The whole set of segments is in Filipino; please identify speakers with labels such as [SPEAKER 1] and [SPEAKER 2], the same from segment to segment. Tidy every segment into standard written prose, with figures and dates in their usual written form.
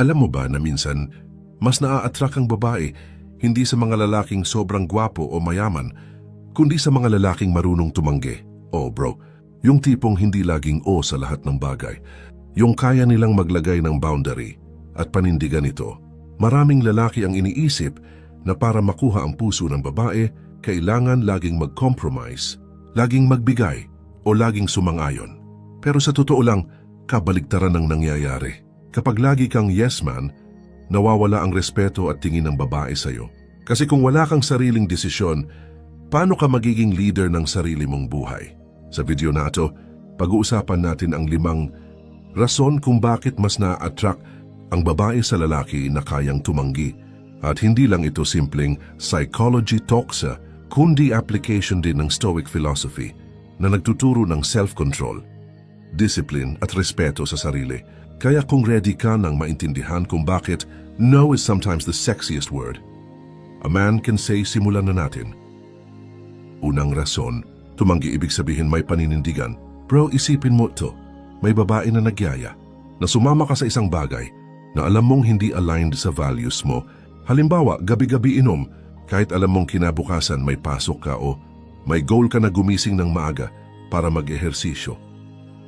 [SPEAKER 1] Alam mo ba na minsan, mas naa-attract ang babae hindi sa mga lalaking sobrang gwapo o mayaman, kundi sa mga lalaking marunong tumanggi. Oh bro, yung tipong hindi laging sa lahat ng bagay. Yung kaya nilang maglagay ng boundary at panindigan ito. Maraming lalaki ang iniisip na para makuha ang puso ng babae, kailangan laging mag-compromise, laging magbigay o laging sumang-ayon. Pero sa totoo lang, kabaligtaran ang nangyayari. Kapag lagi kang yes man, nawawala ang respeto at tingin ng babae sa'yo. Kasi kung wala kang sariling desisyon, paano ka magiging leader ng sarili mong buhay? Sa video na ito, pag-uusapan natin ang 5 rason kung bakit mas na-attract ang babae sa lalaki na kayang tumanggi. At hindi lang ito simpleng psychology talk kundi application din ng Stoic philosophy na nagtuturo ng self-control, discipline at respeto sa sarili. Kaya kung ready ka nang maintindihan kung bakit no is sometimes the sexiest word, a man can say, simulan na natin. Unang rason, tumanggi ibig sabihin may paninindigan. Bro, isipin mo to. May babae na nagyaya, na sumama ka sa isang bagay na alam mong hindi aligned sa values mo. Halimbawa, gabi-gabi inom, kahit alam mong kinabukasan may pasok ka o may goal ka na gumising ng maaga para mag-ehersisyo.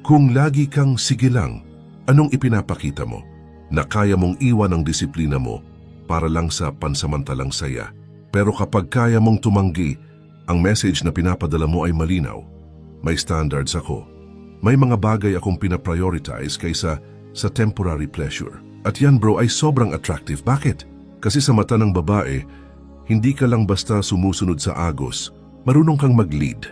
[SPEAKER 1] Kung lagi kang sige lang, anong ipinapakita mo? Na kaya mong iwan ang disiplina mo para lang sa pansamantalang saya. Pero kapag kaya mong tumanggi, ang message na pinapadala mo ay malinaw. May standards ako. May mga bagay akong pinaprioritize kaysa sa temporary pleasure. At yan bro ay sobrang attractive. Bakit? Kasi sa mata ng babae, hindi ka lang basta sumusunod sa agos. Marunong kang mag-lead.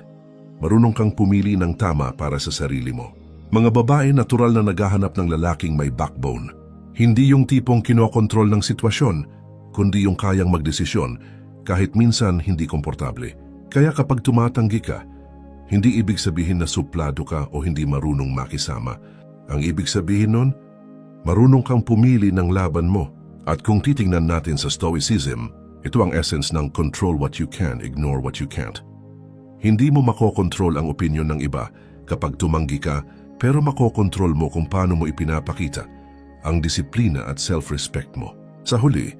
[SPEAKER 1] Marunong kang pumili ng tama para sa sarili mo. Mga babae natural na naghahanap ng lalaking may backbone. Hindi yung tipong kinokontrol ng sitwasyon, kundi yung kayang magdesisyon kahit minsan hindi komportable. Kaya kapag tumatanggi ka, hindi ibig sabihin na suplado ka o hindi marunong makisama. Ang ibig sabihin nun, marunong kang pumili ng laban mo. At kung titingnan natin sa Stoicism, ito ang essence ng control what you can, ignore what you can't. Hindi mo makokontrol ang opinyon ng iba kapag tumanggi ka, pero makokontrol mo kung paano mo ipinapakita ang disiplina at self-respect mo. Sa huli,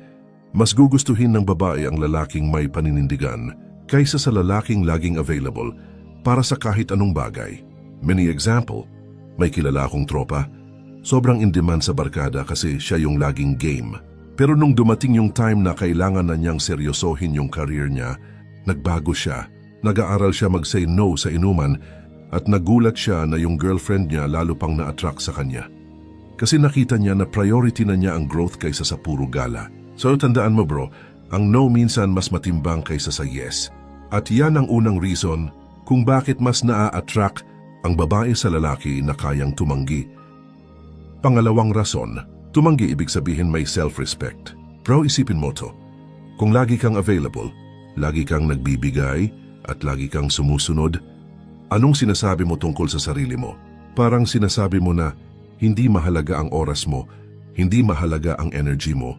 [SPEAKER 1] mas gugustuhin ng babae ang lalaking may paninindigan kaysa sa lalaking laging available para sa kahit anong bagay. Many example, may kilala akong tropa, sobrang in demand sa barkada kasi siya yung laging game. Pero nung dumating yung time na kailangan na niyang seryosohin yung career niya, nagbago siya. Nag-aaral siya mag-say no sa inuman at nagulat siya na yung girlfriend niya lalo pang na-attract sa kanya. Kasi nakita niya na priority na niya ang growth kaysa sa puro gala. So tandaan mo bro, ang no minsan mas matimbang kaysa sa yes. At yan ang unang reason kung bakit mas na-attract ang babae sa lalaki na kayang tumanggi. Pangalawang rason, tumanggi ibig sabihin may self-respect. Bro, isipin mo to. Kung lagi kang available, lagi kang nagbibigay at lagi kang sumusunod, anong sinasabi mo tungkol sa sarili mo? Parang sinasabi mo na hindi mahalaga ang oras mo, hindi mahalaga ang energy mo,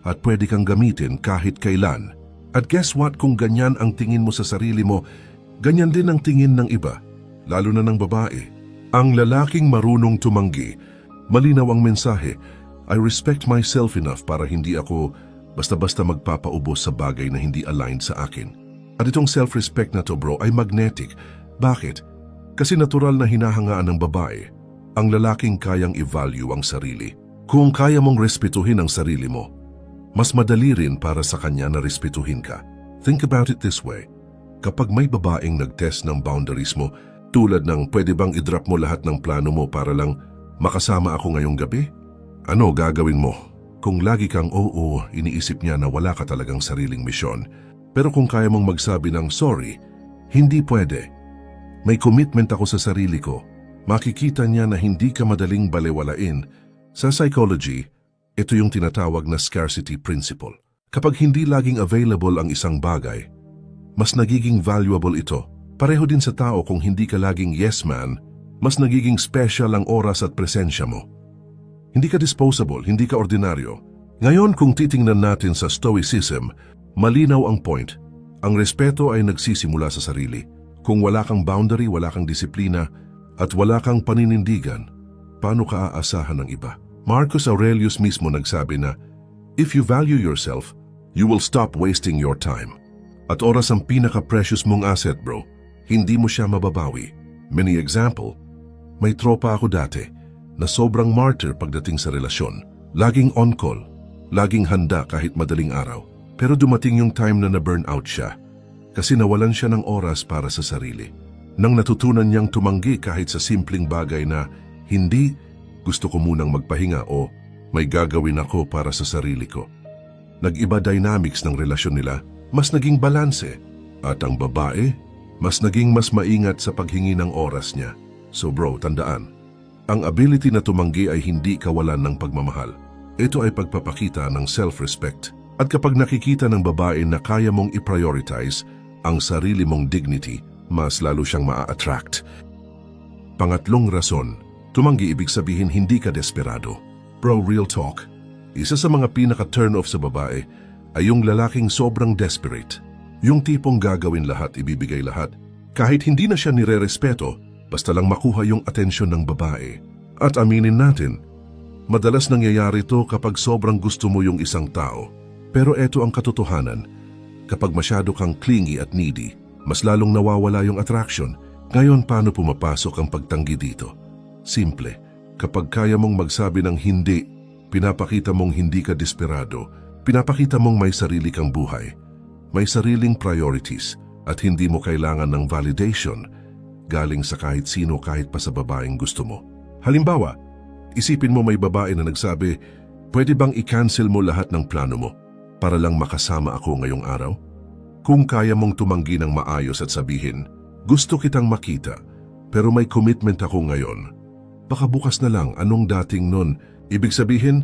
[SPEAKER 1] at pwede kang gamitin kahit kailan. At guess what, kung ganyan ang tingin mo sa sarili mo, ganyan din ang tingin ng iba, lalo na ng babae. Ang lalaking marunong tumanggi, malinaw ang mensahe, I respect myself enough para hindi ako basta-basta magpapaubos sa bagay na hindi aligned sa akin. At itong self-respect na to bro ay magnetic. Bakit? Kasi natural na hinahangaan ng babae ang lalaking kayang i-value ang sarili. Kung kaya mong respetuhin ang sarili mo, mas madali rin para sa kanya na respetuhin ka. Think about it this way. Kapag may babaeng nag-test ng boundaries mo, tulad ng pwede bang i-drop mo lahat ng plano mo para lang makasama ako ngayong gabi? Ano gagawin mo? Kung lagi kang oo, iniisip niya na wala ka talagang sariling misyon. Pero kung kaya mong magsabi ng sorry, hindi pwede. May commitment ako sa sarili ko. Makikita niya na hindi ka madaling balewalain. Sa psychology, ito yung tinatawag na scarcity principle. Kapag hindi laging available ang isang bagay, mas nagiging valuable ito. Pareho din sa tao kung hindi ka laging yes man, mas nagiging special ang oras at presensya mo. Hindi ka disposable, hindi ka ordinaryo. Ngayon kung titingnan natin sa Stoicism, malinaw ang point. Ang respeto ay nagsisimula sa sarili. Kung wala kang boundary, wala kang disiplina, at wala kang paninindigan, paano ka aasahan ng iba? Marcus Aurelius mismo nagsabi na, "If you value yourself, you will stop wasting your time." At oras ang pinaka-precious mong asset, bro. Hindi mo siya mababawi. Many example, may tropa ako dati na sobrang martyr pagdating sa relasyon. Laging on-call, laging handa kahit madaling araw. Pero dumating yung time na na-burn out siya kasi nawalan siya ng oras para sa sarili. Nang natutunan niyang tumanggi kahit sa simpleng bagay na, hindi, gusto ko munang magpahinga o may gagawin ako para sa sarili ko. Nag-iba dynamics ng relasyon nila, mas naging balanse. At ang babae, mas naging mas maingat sa paghingi ng oras niya. So bro, tandaan, ang ability na tumanggi ay hindi kawalan ng pagmamahal. Ito ay pagpapakita ng self-respect. At kapag nakikita ng babae na kaya mong i-prioritize ang sarili mong dignity, mas lalo siyang maa-attract. Pangatlong rason, tumanggi ibig sabihin hindi ka desperado. Bro, real talk. Isa sa mga pinaka-turn-off sa babae ay yung lalaking sobrang desperate. Yung tipong gagawin lahat, ibibigay lahat. Kahit hindi na siya nire-respeto, basta lang makuha yung atensyon ng babae. At aminin natin, madalas nangyayari to kapag sobrang gusto mo yung isang tao. Pero eto ang katotohanan, kapag masyado kang clingy at needy, mas lalong nawawala yung attraction. Ngayon, paano pumapasok ang pagtanggi dito? Simple, kapag kaya mong magsabi ng hindi, pinapakita mong hindi ka desperado, pinapakita mong may sarili kang buhay, may sariling priorities, at hindi mo kailangan ng validation galing sa kahit sino kahit pa sa babaeng gusto mo. Halimbawa, isipin mo may babae na nagsabi, "Pwede bang i-cancel mo lahat ng plano mo para lang makasama ako ngayong araw?" Kung kaya mong tumanggi ng maayos at sabihin, "Gusto kitang makita, pero may commitment ako ngayon. Baka bukas na lang, anong dating nun?" Ibig sabihin,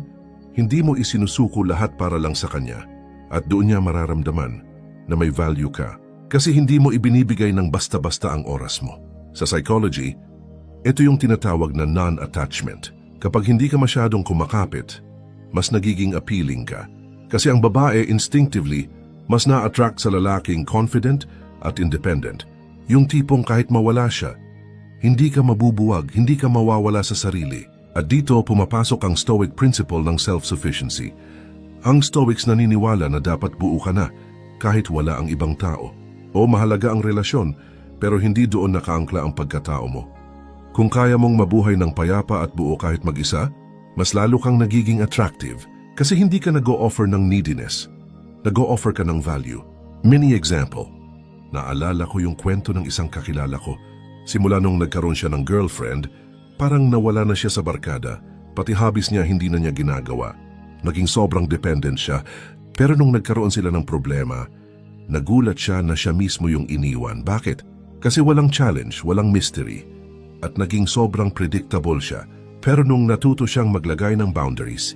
[SPEAKER 1] hindi mo isinusuko lahat para lang sa kanya at doon niya mararamdaman na may value ka kasi hindi mo ibinibigay ng basta-basta ang oras mo. Sa psychology, ito yung tinatawag na non-attachment. Kapag hindi ka masyadong kumakapit, mas nagiging appealing ka. Kasi ang babae instinctively mas na-attract sa lalaking confident at independent. Yung tipong kahit mawala siya, hindi ka mabubuwag, hindi ka mawawala sa sarili. At dito pumapasok ang Stoic principle ng self-sufficiency. Ang Stoics naniniwala na dapat buo ka na kahit wala ang ibang tao. O mahalaga ang relasyon, pero hindi doon nakaangkla ang pagkatao mo. Kung kaya mong mabuhay ng payapa at buo kahit mag-isa, mas lalo kang nagiging attractive kasi hindi ka nag-o-offer ng neediness. Nag-o-offer ka ng value. Mini example. Naalala ko yung kwento ng isang kakilala ko. Simula nung nagkaroon siya ng girlfriend, parang nawala na siya sa barkada. Pati hobbies niya hindi na niya ginagawa. Naging sobrang dependent siya. Pero nung nagkaroon sila ng problema, nagulat siya na siya mismo yung iniwan. Bakit? Kasi walang challenge, walang mystery. At naging sobrang predictable siya. Pero nung natuto siyang maglagay ng boundaries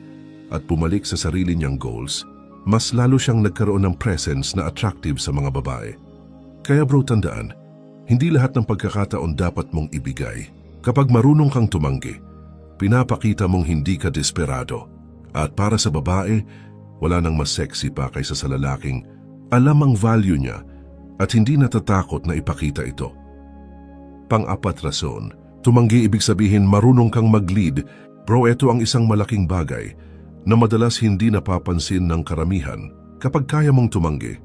[SPEAKER 1] at bumalik sa sarili niyang goals, mas lalo siyang nagkaroon ng presence na attractive sa mga babae. Kaya bro, tandaan, hindi lahat ng pagkakataon dapat mong ibigay. Kapag marunong kang tumanggi, pinapakita mong hindi ka desperado. At para sa babae, wala nang mas sexy pa kaysa sa lalaking alam ang value niya at hindi natatakot na ipakita ito. Pang-apat rason, tumanggi ibig sabihin marunong kang mag-lead. Bro, ito ang isang malaking bagay na madalas hindi napapansin ng karamihan. Kapag kaya mong tumanggi,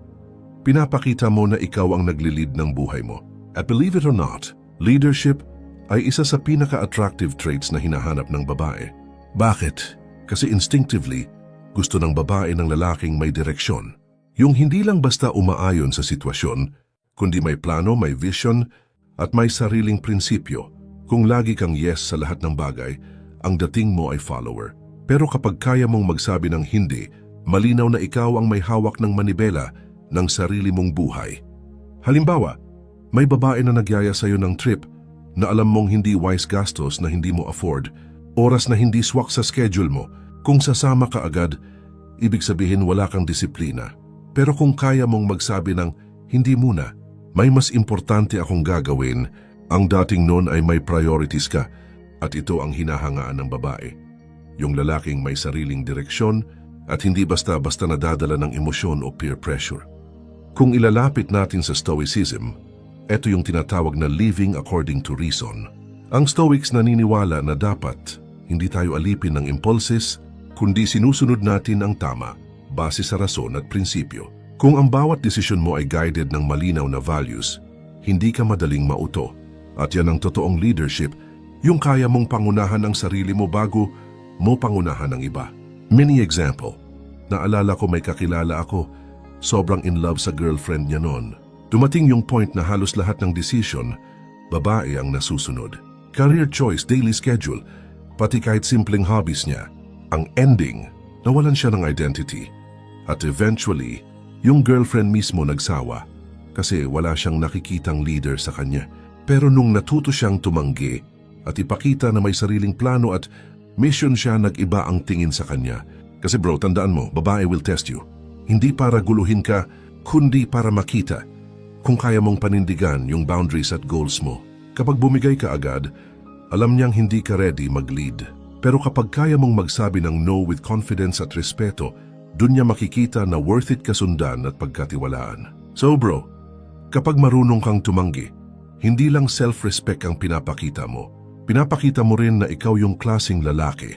[SPEAKER 1] pinapakita mo na ikaw ang nagli-lead ng buhay mo. At believe it or not, leadership ay isa sa pinaka-attractive traits na hinahanap ng babae. Bakit? Kasi instinctively, gusto ng babae ng lalaking may direksyon. Yung hindi lang basta umaayon sa sitwasyon, kundi may plano, may vision, at may sariling prinsipyo. Kung lagi kang yes sa lahat ng bagay, ang dating mo ay follower. Pero kapag kaya mong magsabi ng hindi, malinaw na ikaw ang may hawak ng manibela ng sarili mong buhay. Halimbawa, may babae na nagyaya sa'yo ng trip na alam mong hindi wise gastos na hindi mo afford, oras na hindi swak sa schedule mo. Kung sasama ka agad, ibig sabihin wala kang disiplina. Pero kung kaya mong magsabi ng hindi muna, may mas importante akong gagawin, ang dating noon ay may priorities ka at ito ang hinahangaan ng babae. Yung lalaking may sariling direksyon at hindi basta-basta nadadala ng emosyon o peer pressure. Kung ilalapit natin sa Stoicism, ito yung tinatawag na living according to reason. Ang Stoics naniniwala na dapat Hindi tayo alipin ng impulses, kundi sinusunod natin ang tama, base sa rason at prinsipyo. Kung ang bawat desisyon mo ay guided ng malinaw na values, hindi ka madaling mauto. At yan ang totoong leadership, yung kaya mong pangunahan ang sarili mo bago mo pangunahan ang iba. Mini example, naalala ko may kakilala ako, sobrang in love sa girlfriend niya noon. Dumating yung point na halos lahat ng decision, babae ang nasusunod. Career choice, daily schedule, pati kahit simpleng hobbies niya. Ang ending, nawalan siya ng identity. At eventually, yung girlfriend mismo nagsawa kasi wala siyang nakikitang leader sa kanya. Pero nung natuto siyang tumanggi at ipakita na may sariling plano at mission siya, nag-iba ang tingin sa kanya. Kasi bro, tandaan mo, babae will test you. Hindi para guluhin ka, kundi para makita kung kaya mong panindigan yung boundaries at goals mo. Kapag bumigay ka agad, alam niyang hindi ka ready mag-lead. Pero kapag kaya mong magsabi ng no with confidence at respeto, dun niya makikita na worth it kasundan at pagkatiwalaan. So bro, kapag marunong kang tumanggi, hindi lang self-respect ang pinapakita mo. Pinapakita mo rin na ikaw yung klaseng lalaki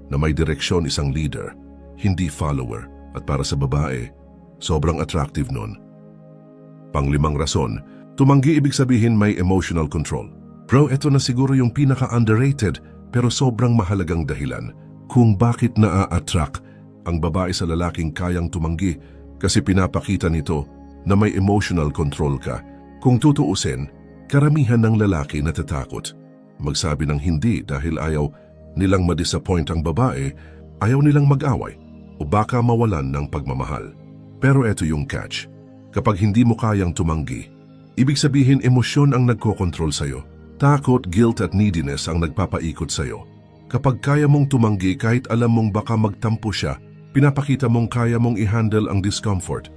[SPEAKER 1] na may direksyon, isang leader, hindi follower. At para sa babae, sobrang attractive nun. Panglimang rason, tumanggi ibig sabihin may emotional control. Bro, eto na siguro yung pinaka-underrated pero sobrang mahalagang dahilan kung bakit naa-attract ang babae sa lalaking kayang tumanggi, kasi pinapakita nito na may emotional control ka. Kung tutuusin, karamihan ng lalaki natatakot magsabi ng hindi dahil ayaw nilang ma-disappoint ang babae, ayaw nilang mag-away, o baka mawalan ng pagmamahal. Pero eto yung catch. Kapag hindi mo kayang tumanggi, ibig sabihin emosyon ang nagkokontrol sa'yo. Takot, guilt at neediness ang nagpapaikot sa'yo. Kapag kaya mong tumanggi kahit alam mong baka magtampo siya, pinapakita mong kaya mong i-handle ang discomfort.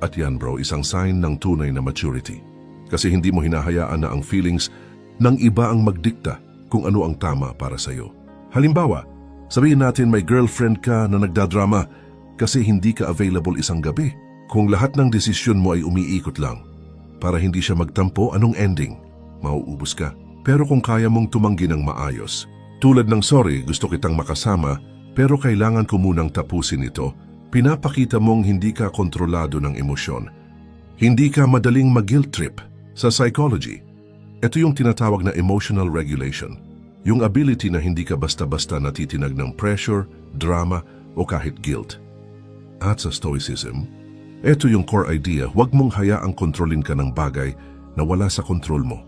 [SPEAKER 1] At yan bro, isang sign ng tunay na maturity. Kasi hindi mo hinahayaan na ang feelings ng iba ang magdikta kung ano ang tama para sa'yo. Halimbawa, sabihin natin may girlfriend ka na nagdadrama kasi hindi ka available isang gabi. Kung lahat ng desisyon mo ay umiikot lang para hindi siya magtampo, anong ending? Mauubos ka. Pero kung kaya mong tumanggi ng maayos, tulad ng sorry, gusto kitang makasama pero kailangan ko munang tapusin ito, pinapakita mong hindi ka kontrolado ng emosyon. Hindi ka madaling mag-guilt trip. Sa psychology, ito yung tinatawag na emotional regulation. Yung ability na hindi ka basta-basta natitinag ng pressure, drama o kahit guilt. At sa stoicism, ito yung core idea, huwag mong hayaang kontrolin ka ng bagay na wala sa kontrol mo.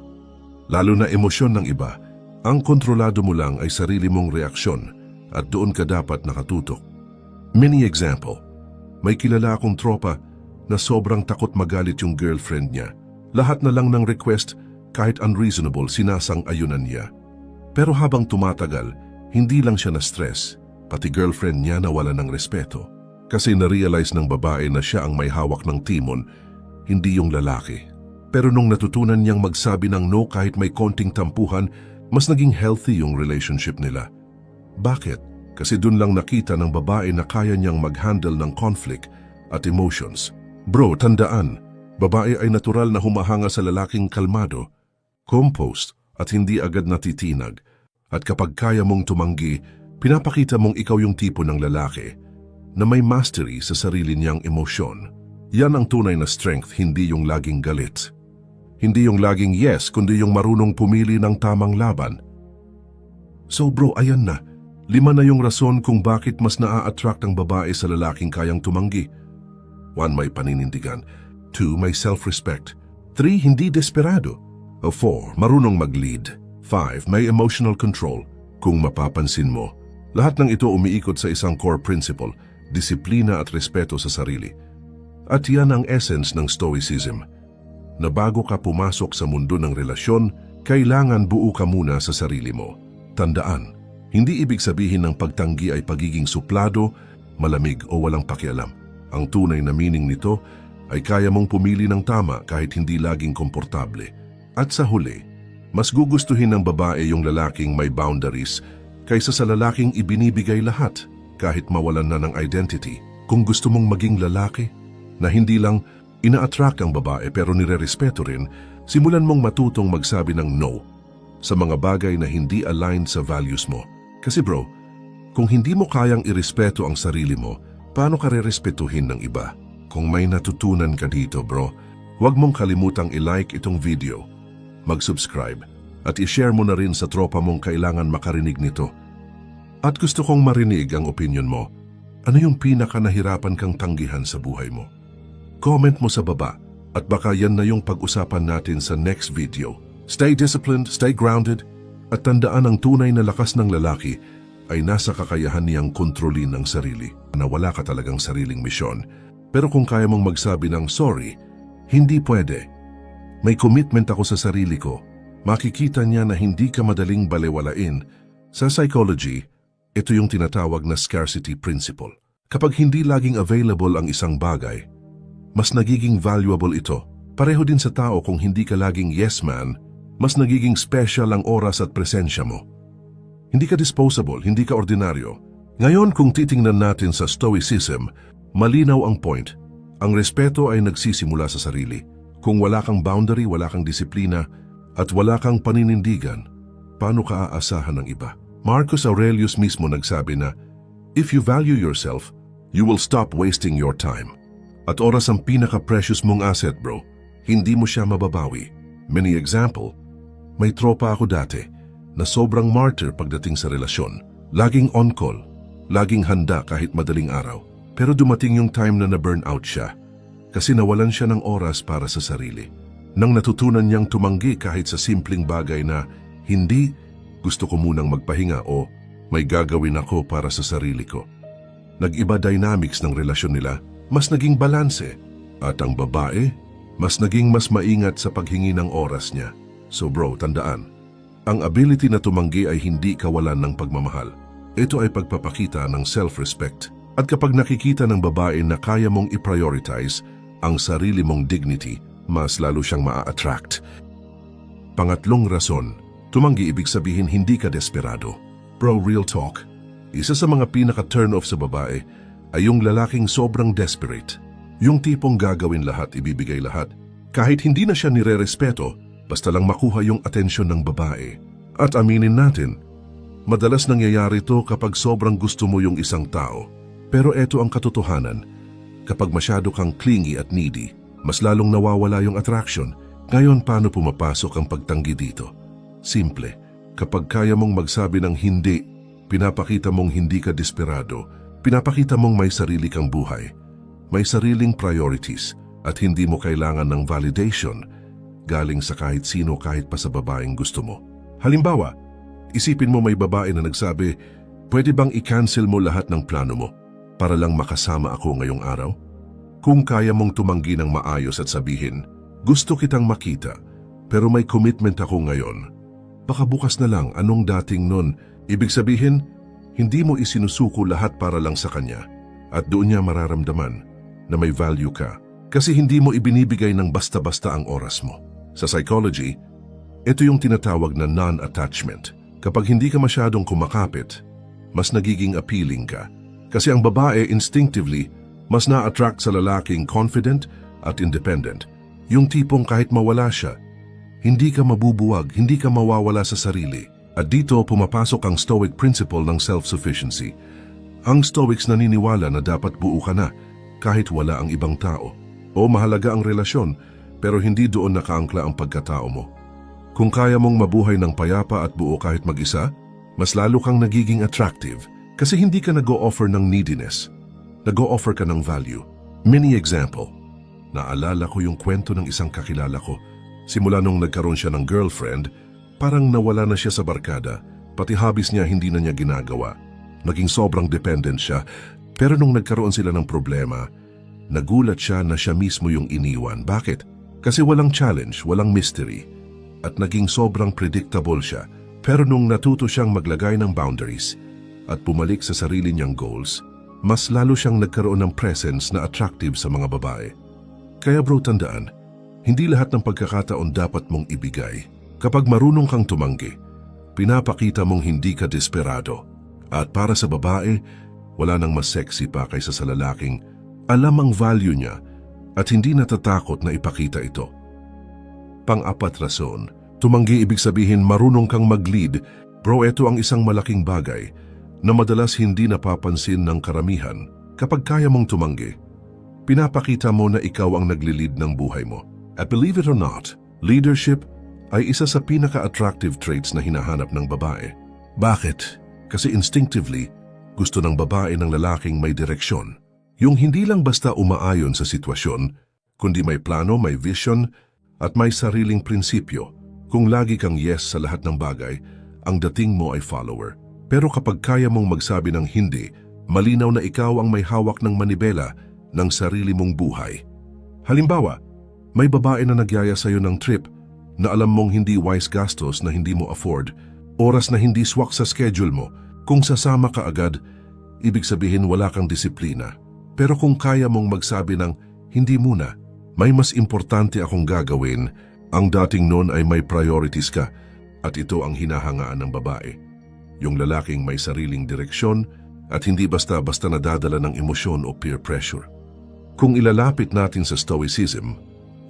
[SPEAKER 1] Lalo na emosyon ng iba, ang kontrolado mo lang ay sarili mong reaksyon at doon ka dapat nakatutok. Mini example, may kilala akong tropa na sobrang takot magalit yung girlfriend niya. Lahat na lang ng request, kahit unreasonable, sinasang-ayunan niya. Pero habang tumatagal, hindi lang siya na-stress, pati girlfriend niya nawala ng respeto. Kasi na-realize ng babae na siya ang may hawak ng timon, hindi yung lalaki. Pero nung natutunan niyang magsabi ng no kahit may konting tampuhan, mas naging healthy yung relationship nila. Bakit? Kasi dun lang nakita ng babae na kaya niyang mag-handle ng conflict at emotions. Bro, tandaan, babae ay natural na humahanga sa lalaking kalmado, composed at hindi agad natitinag. At kapag kaya mong tumanggi, pinapakita mong ikaw yung tipo ng lalaki na may mastery sa sarili niyang emosyon. Yan ang tunay na strength, hindi yung laging galit. Hindi yung laging yes, kundi yung marunong pumili ng tamang laban. So bro, ayan na. 5 na yung rason kung bakit mas naa-attract ang babae sa lalaking kayang tumanggi. 1. May paninindigan. 2. May self-respect. 3. Hindi desperado. 4. Marunong mag-lead. 5. May emotional control. Kung mapapansin mo, lahat ng ito umiikot sa isang core principle, disiplina at respeto sa sarili. At yan ang essence ng stoicism, na bago ka pumasok sa mundo ng relasyon, kailangan buo ka muna sa sarili mo. Tandaan, hindi ibig sabihin ng pagtanggi ay pagiging suplado, malamig o walang pakialam. Ang tunay na meaning nito ay kaya mong pumili ng tama kahit hindi laging komportable. At sa huli, mas gugustuhin ng babae yung lalaking may boundaries kaysa sa lalaking ibinibigay lahat kahit mawalan na ng identity. Kung gusto mong maging lalaki na hindi lang ina-attract ang babae pero nire-respeto rin, simulan mong matutong magsabi ng no sa mga bagay na hindi aligned sa values mo. Kasi bro, kung hindi mo kayang irespeto ang sarili mo, paano ka rerespetuhin ng iba? Kung may natutunan ka dito bro, huwag mong kalimutang i-like itong video, mag-subscribe, at i-share mo na rin sa tropa mong kailangan makarinig nito. At gusto kong marinig ang opinion mo. Ano yung pinaka nahirapan kang tanggihan sa buhay mo? Comment mo sa baba at baka yan na yung pag-usapan natin sa next video. Stay disciplined, stay grounded, at tandaan ang tunay na lakas ng lalaki ay nasa kakayahan niyang kontrolin ang sarili. Na wala ka talagang sariling misyon. Pero kung kaya mong magsabi ng sorry, hindi pwede. May commitment ako sa sarili ko. Makikita niya na hindi ka madaling balewalain. Sa psychology, ito yung tinatawag na scarcity principle. Kapag hindi laging available ang isang bagay, mas nagiging valuable ito. Pareho din sa tao kung hindi ka laging yes man, mas nagiging special ang oras at presensya mo. Hindi ka disposable, hindi ka ordinaryo. Ngayon kung titingnan natin sa Stoicism, malinaw ang point. Ang respeto ay nagsisimula sa sarili. Kung wala kang boundary, wala kang disiplina, at wala kang paninindigan, paano ka aasahan ng iba? Marcus Aurelius mismo nagsabi na, if you value yourself, you will stop wasting your time. At oras ang pinaka-precious mong asset bro, hindi mo siya mababawi. Many example, may tropa ako dati na sobrang martyr pagdating sa relasyon. Laging on-call, laging handa kahit madaling araw. Pero dumating yung time na na-burnout siya kasi nawalan siya ng oras para sa sarili. Nang natutunan niyang tumanggi kahit sa simpleng bagay na hindi, gusto ko munang magpahinga o may gagawin ako para sa sarili ko. Nag-iba dynamics ng relasyon nila, mas naging balanse. At ang babae, mas maingat sa paghingi ng oras niya. So bro, tandaan, ang ability na tumanggi ay hindi kawalan ng pagmamahal. Ito ay pagpapakita ng self-respect. At kapag nakikita ng babae na kaya mong i-prioritize ang sarili mong dignity, mas lalo siyang maa-attract. Pangatlong rason, tumanggi ibig sabihin hindi ka desperado. Bro, real talk. Isa sa mga pinaka-turn-off sa babae ay yung lalaking sobrang desperate. Yung tipong gagawin lahat, ibibigay lahat. Kahit hindi na siya nire-respeto, basta lang makuha yung atensyon ng babae. At aminin natin, madalas nangyayari to kapag sobrang gusto mo yung isang tao. Pero eto ang katotohanan, kapag masyado kang clingy at needy, mas lalong nawawala yung attraction. Ngayon, paano pumapasok ang pagtanggi dito? Simple, kapag kaya mong magsabi ng hindi, pinapakita mong hindi ka desperado, pinapakita mong may sarili kang buhay, may sariling priorities, at hindi mo kailangan ng validation galing sa kahit sino kahit pa sa babaeng gusto mo. Halimbawa, isipin mo may babae na nagsabi, pwede bang i-cancel mo lahat ng plano mo para lang makasama ako ngayong araw? Kung kaya mong tumanggi ng maayos at sabihin, gusto kitang makita, pero may commitment ako ngayon, baka bukas na lang anong dating nun. Ibig sabihin, hindi mo isinusuko lahat para lang sa kanya at doon niya mararamdaman na may value ka kasi hindi mo ibinibigay ng basta-basta ang oras mo. Sa psychology, ito yung tinatawag na non-attachment. Kapag hindi ka masyadong kumakapit, mas nagiging appealing ka kasi ang babae instinctively mas na-attract sa lalaking confident at independent. Yung tipong kahit mawala siya, hindi ka mabubuwag, hindi ka mawawala sa sarili. At dito pumapasok ang Stoic principle ng self-sufficiency. Ang Stoics naniniwala na dapat buo ka na kahit wala ang ibang tao. O mahalaga ang relasyon, pero hindi doon nakaangkla ang pagkatao mo. Kung kaya mong mabuhay ng payapa at buo kahit mag-isa, mas lalo kang nagiging attractive kasi hindi ka nag-o-offer ng neediness. Nag-o-offer ka ng value. Mini example. Naalala ko yung kwento ng isang kakilala ko. Simula nung nagkaroon siya ng girlfriend, parang nawala na siya sa barkada, pati hobbies niya hindi na niya ginagawa. Naging sobrang dependent siya, pero nung nagkaroon sila ng problema, nagulat siya na siya mismo yung iniwan. Bakit? Kasi walang challenge, walang mystery, at naging sobrang predictable siya. Pero nung natuto siyang maglagay ng boundaries at pumalik sa sarili niyang goals, mas lalo siyang nagkaroon ng presence na attractive sa mga babae. Kaya bro, tandaan, hindi lahat ng pagkakataon dapat mong ibigay. Kapag marunong kang tumanggi, pinapakita mong hindi ka desperado. At para sa babae, wala nang mas sexy pa kaysa sa lalaking alam ang value niya at hindi natatakot na ipakita ito. Pang-apat rason, tumanggi ibig sabihin marunong kang mag-lead Bro, ito ang isang malaking bagay na madalas hindi napapansin ng karamihan. Kapag kaya mong tumanggi, pinapakita mo na ikaw ang naglilid ng buhay mo. At believe it or not, leadership ay isa sa pinaka-attractive traits na hinahanap ng babae. Bakit? Kasi instinctively, gusto ng babae ng lalaking may direksyon. Yung hindi lang basta umaayon sa sitwasyon, kundi may plano, may vision, at may sariling prinsipyo. Kung lagi kang yes sa lahat ng bagay, ang dating mo ay follower. Pero kapag kaya mong magsabi ng hindi, malinaw na ikaw ang may hawak ng manibela ng sarili mong buhay. Halimbawa, may babae na nagyaya sa'yo ng trip na alam mong hindi wise gastos na hindi mo afford, oras na hindi swak sa schedule mo. Kung sasama ka agad, ibig sabihin wala kang disiplina. Pero kung kaya mong magsabi ng hindi muna, may mas importante akong gagawin, ang dating nun ay may priorities ka at ito ang hinahangaan ng babae. Yung lalaking may sariling direksyon at hindi basta-basta nadadala ng emosyon o peer pressure. Kung ilalapit natin sa Stoicism,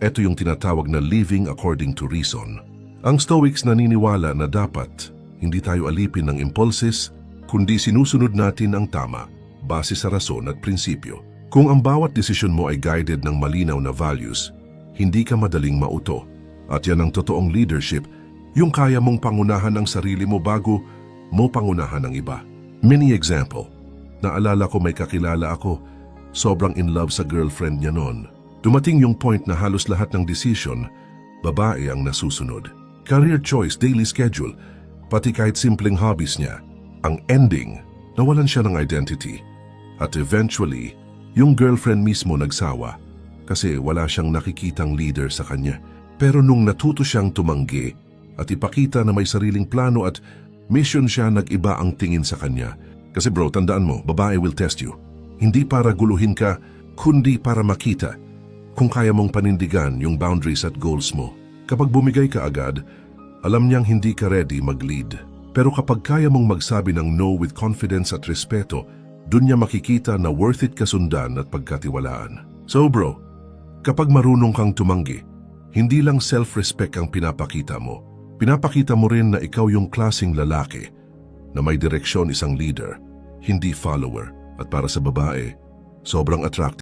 [SPEAKER 1] ito yung tinatawag na living according to reason. Ang Stoics naniniwala na dapat hindi tayo alipin ng impulses, kundi sinusunod natin ang tama base sa rason at prinsipyo. Kung ang bawat desisyon mo ay guided ng malinaw na values, hindi ka madaling mauto. At yan ang totoong leadership, yung kaya mong pangunahan ang sarili mo bago mo pangunahan ang iba. Mini example, naalala ko may kakilala ako, sobrang in love sa girlfriend niya noon. Dumating yung point na halos lahat ng decision, babae ang nasusunod. Career choice, daily schedule, pati kahit simpleng hobbies niya. Ang ending, nawalan siya ng identity. At eventually, yung girlfriend mismo nagsawa kasi wala siyang nakikitang leader sa kanya. Pero nung natuto siyang tumanggi at ipakita na may sariling plano at mission siya, nag-iba ang tingin sa kanya. Kasi bro, tandaan mo, babae will test you. Hindi para guluhin ka, kundi para makita kung kaya mong panindigan yung boundaries at goals mo. Kapag bumigay ka agad, alam niyang hindi ka ready mag-lead. Pero kapag kaya mong magsabi ng no with confidence at respeto, dun niya makikita na worth it kasundan at pagkatiwalaan. So bro, kapag marunong kang tumanggi, hindi lang self-respect ang pinapakita mo. Pinapakita mo rin na ikaw yung klaseng lalaki na may direksyon, isang leader, hindi follower. At para sa babae, sobrang attractive.